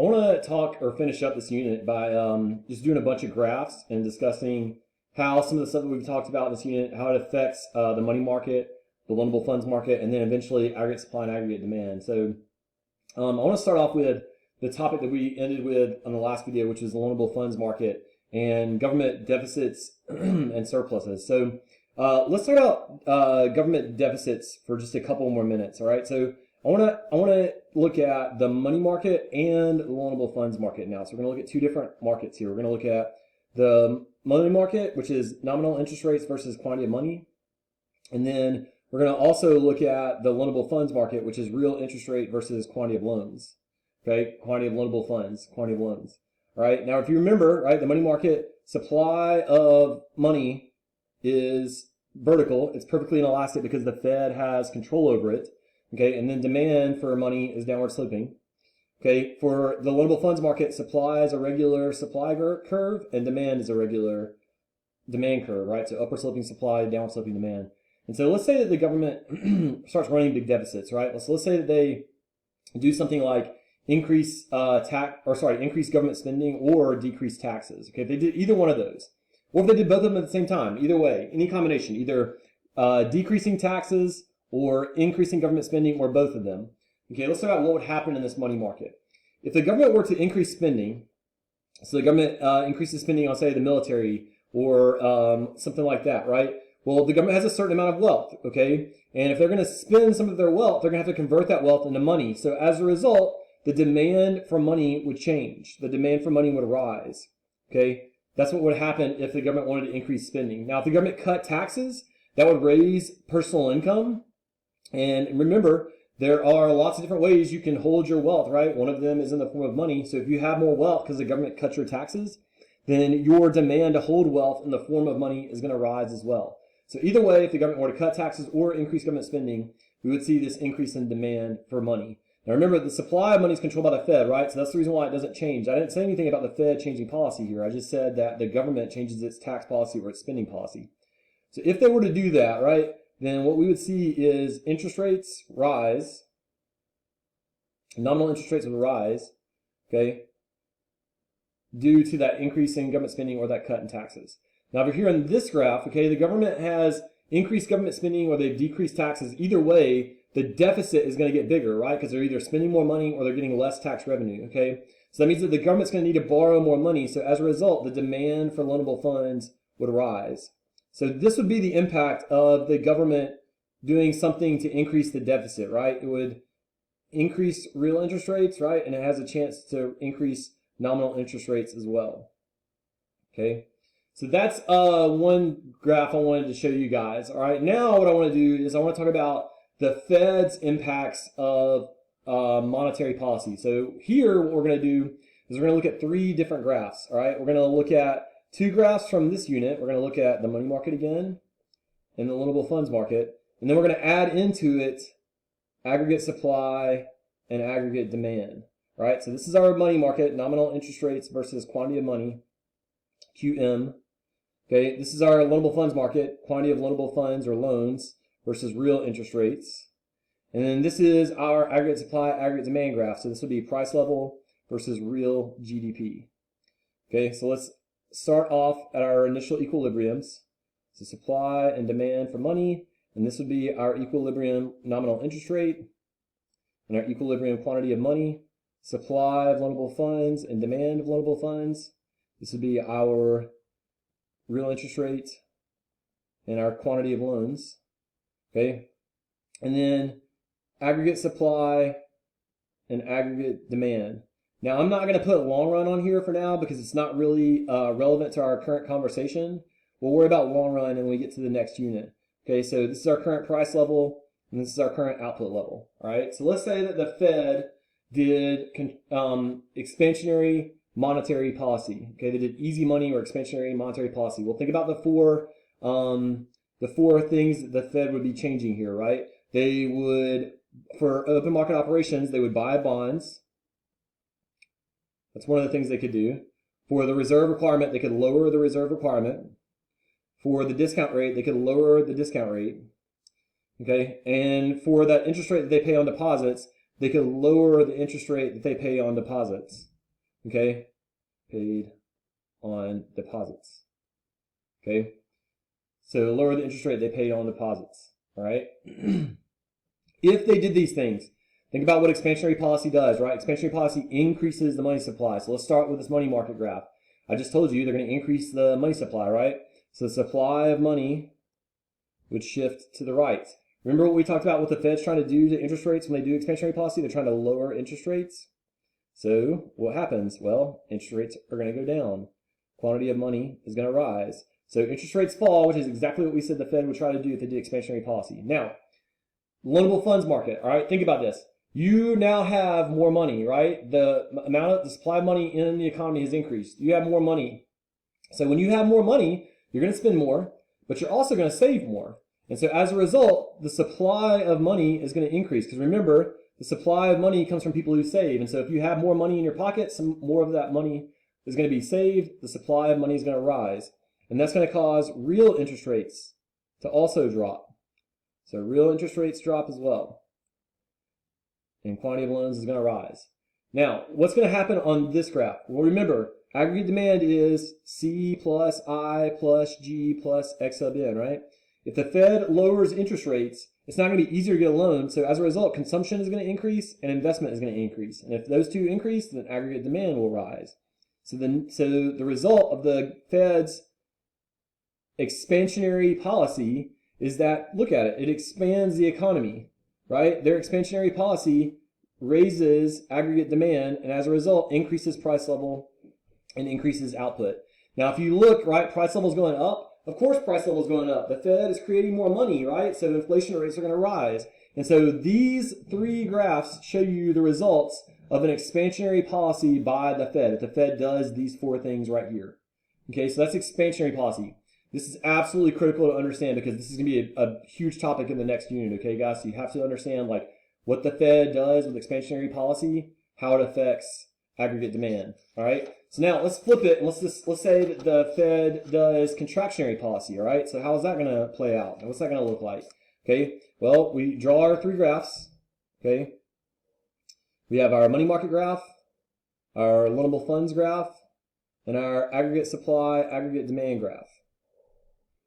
I want to talk or finish up this unit by just doing a bunch of graphs and discussing how some of the stuff that we've talked about in this unit, how it affects the money market, the loanable funds market, and then eventually aggregate supply and aggregate demand. So I want to start off with the topic that we ended with on the last video, which is the loanable funds market and government deficits and surpluses. So let's start out government deficits for just a couple more minutes. All right. So I want to look at the money market and the loanable funds market now. So we're going to look at two different markets here. We're going to look at the money market, which is nominal interest rates versus quantity of money. And then we're going to also look at the loanable funds market, which is real interest rate versus quantity of loans. Okay, quantity of loanable funds, quantity of loans. All right, now if you remember, right, the money market supply of money is vertical. It's perfectly inelastic because the Fed has control over it. Okay, and then demand for money is downward sloping. Okay, for the loanable funds market, supply is a regular supply curve and demand is a regular demand curve, right? So upward sloping supply, downward sloping demand. And so let's say that the government starts running big deficits, right? So let's say that they do something like increase increase government spending or decrease taxes. Okay, if they did either one of those, or if they did both of them at the same time, either way, any combination, either decreasing taxes or increasing government spending, or both of them. Okay, let's talk about what would happen in this money market. If the government were to increase spending, so the government increases spending on, say, the military or something like that, right? Well, the government has a certain amount of wealth, okay? And if they're going to spend some of their wealth, they're going to have to convert that wealth into money. So as a result, the demand for money would change. The demand for money would rise, okay? That's what would happen if the government wanted to increase spending. Now, if the government cut taxes, that would raise personal income. And remember, there are lots of different ways you can hold your wealth, right? One of them is in the form of money. So if you have more wealth because the government cuts your taxes, then your demand to hold wealth in the form of money is going to rise as well. So either way, if the government were to cut taxes or increase government spending, we would see this increase in demand for money. Now remember, the supply of money is controlled by the Fed, right? So that's the reason why it doesn't change. I didn't say anything about the Fed changing policy here. I just said that the government changes its tax policy or its spending policy. So if they were to do that, right, then what we would see is interest rates rise, nominal interest rates would rise, okay, due to that increase in government spending or that cut in taxes. Now over here in this graph, okay, the government has increased government spending or they've decreased taxes. Either way, the deficit is going to get bigger, right? Because they're either spending more money or they're getting less tax revenue, okay? So that means that the government's going to need to borrow more money. So as a result, the demand for loanable funds would rise. So this would be the impact of the government doing something to increase the deficit, right? It would increase real interest rates, right? And it has a chance to increase nominal interest rates as well, okay? So that's one graph I wanted to show you guys. All right, now what I want to do is I want to talk about the Fed's impacts of monetary policy. So here what we're going to do is we're going to look at three different graphs. All right, we're going to look at two graphs from this unit. We're going to look at the money market again and the loanable funds market. And then we're going to add into it aggregate supply and aggregate demand. All right, so this is our money market, nominal interest rates versus quantity of money, QM. Okay, this is our loanable funds market, quantity of loanable funds or loans versus real interest rates. And then this is our aggregate supply, aggregate demand graph. So this would be price level versus real GDP. Okay, so let's start off at our initial equilibriums. So supply and demand for money. And this would be our equilibrium nominal interest rate and our equilibrium quantity of money, supply of loanable funds and demand of loanable funds. This would be our real interest rate and our quantity of loans, okay? And then aggregate supply and aggregate demand. Now, I'm not going to put long run on here for now because it's not really relevant to our current conversation. We'll worry about long run when we get to the next unit. Okay, so this is our current price level and this is our current output level, all right? So let's say that the Fed did expansionary monetary policy. Okay, they did easy money or expansionary monetary policy. Well, think about the four things that the Fed would be changing here, right? They would, for open market operations, they would buy bonds. That's one of the things they could do. For the reserve requirement, they could lower the reserve requirement. For the discount rate, they could lower the discount rate. Okay, and for that interest rate that they pay on deposits, they could lower the interest rate that they pay on deposits. okay, paid on deposits. Okay, so lower the interest rate they paid on deposits. All right. If they did these things, think about what expansionary policy does, right? Expansionary policy increases the money supply. So let's start with this money market graph. I just told you they're going to increase the money supply, right? So the supply of money would shift to the right. Remember what we talked about what the Fed's trying to do to interest rates when they do expansionary policy? They're trying to lower interest rates. So what happens? Well, interest rates are going to go down. Quantity of money is going to rise. So interest rates fall, which is exactly what we said the Fed would try to do if they did expansionary policy. Now, loanable funds market. All right, think about this. You now have more money, right? The supply of money in the economy has increased. You have more money. So when you have more money, you're going to spend more, but you're also going to save more. And so as a result, the supply of money is going to increase. Because remember, the supply of money comes from people who save. And so if you have more money in your pocket, some more of that money is going to be saved. The supply of money is going to rise. And that's going to cause real interest rates to also drop. So real interest rates drop as well. And quantity of loans is going to rise. Now, what's going to happen on this graph? Well, remember, aggregate demand is C plus I plus G plus X sub N, right? If the Fed lowers interest rates, it's not going to be easier to get a loan. So as a result, consumption is going to increase and investment is going to increase. And if those two increase, then aggregate demand will rise. So the result of the Fed's expansionary policy is that, look at it, it expands the economy, right? Their expansionary policy raises aggregate demand and as a result increases price level and increases output. Now, if you look, right, price level is going up. Of course, price level is going up. The Fed is creating more money, right? So inflation rates are going to rise. And so these three graphs show you the results of an expansionary policy by the Fed. If the Fed does these four things right here. Okay, so that's expansionary policy. This is absolutely critical to understand because this is going to be a huge topic in the next unit, okay, guys? So you have to understand, like, what the Fed does with expansionary policy, how it affects aggregate demand, all right? So now let's flip it and let's say that the Fed does contractionary policy, all right? So how is that going to play out? And what's that going to look like? Okay, well, we draw our three graphs, okay? We have our money market graph, our loanable funds graph, and our aggregate supply, aggregate demand graph.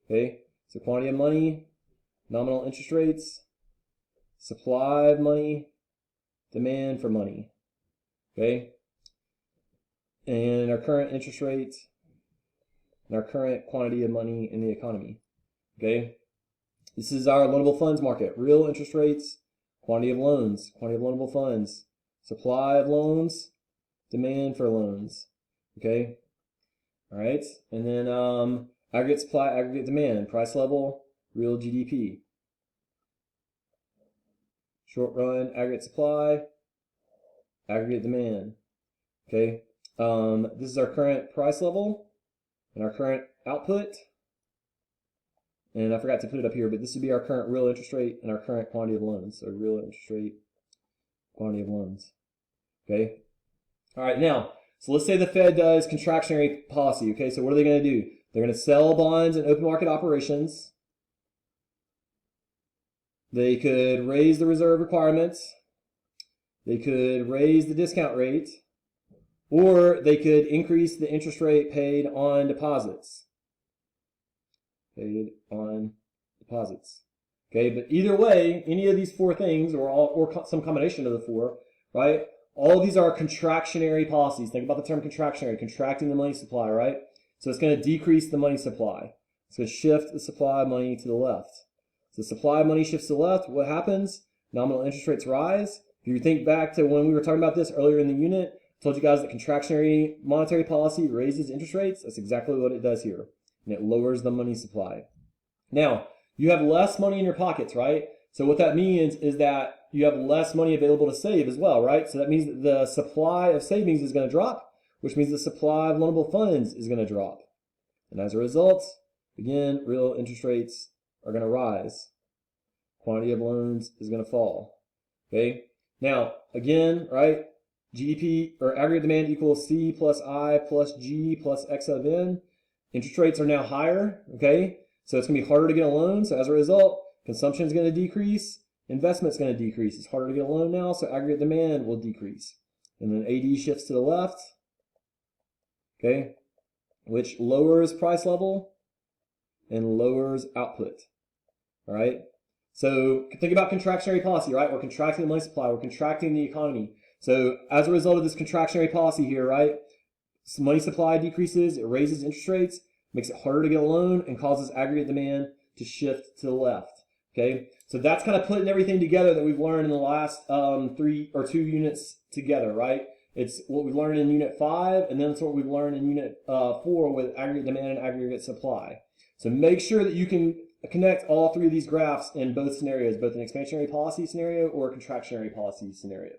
Okay, so quantity of money, nominal interest rates, supply of money, demand for money. Okay, and our current interest rates and our current quantity of money in the economy. Okay, this is our loanable funds market. Real interest rates, quantity of loans, quantity of loanable funds, supply of loans, demand for loans. Okay, all right, and then aggregate supply, aggregate demand, price level, real GDP. Short run, aggregate supply, aggregate demand. Okay, this is our current price level and our current output. And I forgot to put it up here, but this would be our current real interest rate and our current quantity of loans. So real interest rate, quantity of loans. Okay, all right, now, so let's say the Fed does contractionary policy. Okay, so what are they going to do? They're going to sell bonds in open market operations. They could raise the reserve requirements. They could raise the discount rate. Or they could increase the interest rate paid on deposits. Paid on deposits. Okay, but either way, any of these four things, or some combination of the four, right? All of these are contractionary policies. Think about the term contractionary, contracting the money supply, right? So it's going to decrease the money supply. It's going to shift the supply of money to the left. So the supply of money shifts to the left. What happens? Nominal interest rates rise. If you think back to when we were talking about this earlier in the unit, I told you guys that contractionary monetary policy raises interest rates. That's exactly what it does here. And it lowers the money supply. Now, you have less money in your pockets, right? So what that means is that you have less money available to save as well, right? So that means that the supply of savings is going to drop, which means the supply of loanable funds is going to drop. And as a result, again, real interest rates are going to rise. Quantity of loans is going to fall. Okay? Now, again, right, GDP or aggregate demand equals C plus I plus G plus X of N. Interest rates are now higher, okay? So it's going to be harder to get a loan. So as a result, consumption is going to decrease. Investment is going to decrease. It's harder to get a loan now, so aggregate demand will decrease. And then AD shifts to the left. okay, which lowers price level and lowers output. All right. So think about contractionary policy, right? We're contracting the money supply. We're contracting the economy. So as a result of this contractionary policy here, right, money supply decreases, it raises interest rates, makes it harder to get a loan, and causes aggregate demand to shift to the left. Okay, so that's kind of putting everything together that we've learned in the last 3 or 2 units together, right? It's what we learned in Unit 5, and then it's what we've learned in Unit 4 with aggregate demand and aggregate supply. So make sure that you can connect all 3 of these graphs in both scenarios, both an expansionary policy scenario or a contractionary policy scenario.